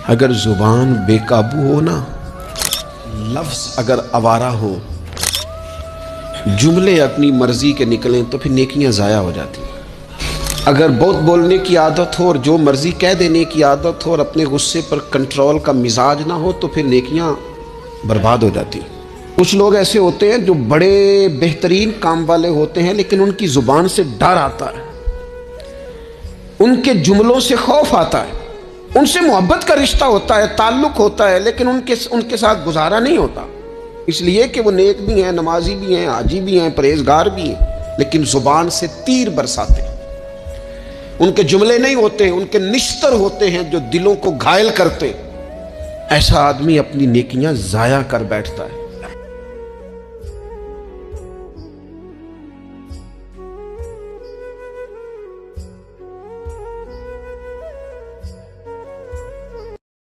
اگر زبان بے قابو ہو نا، لفظ اگر آوارہ ہو، جملے اپنی مرضی کے نکلیں تو پھر نیکیاں ضائع ہو جاتی ہیں۔ اگر بہت بولنے کی عادت ہو اور جو مرضی کہہ دینے کی عادت ہو اور اپنے غصے پر کنٹرول کا مزاج نہ ہو تو پھر نیکیاں برباد ہو جاتی ہیں۔ کچھ لوگ ایسے ہوتے ہیں جو بڑے بہترین کام والے ہوتے ہیں لیکن ان کی زبان سے ڈر آتا ہے، ان کے جملوں سے خوف آتا ہے، ان سے محبت کا رشتہ ہوتا ہے، تعلق ہوتا ہے، لیکن ان کے ساتھ گزارا نہیں ہوتا، اس لیے کہ وہ نیک بھی ہیں، نمازی بھی ہیں، حاجی بھی ہیں، پرہیزگار بھی ہیں، لیکن زبان سے تیر برساتے ہیں۔ ان کے جملے نہیں ہوتے، ان کے نشتر ہوتے ہیں جو دلوں کو گھائل کرتے۔ ایسا آدمی اپنی نیکیاں ضائع کر بیٹھتا ہے۔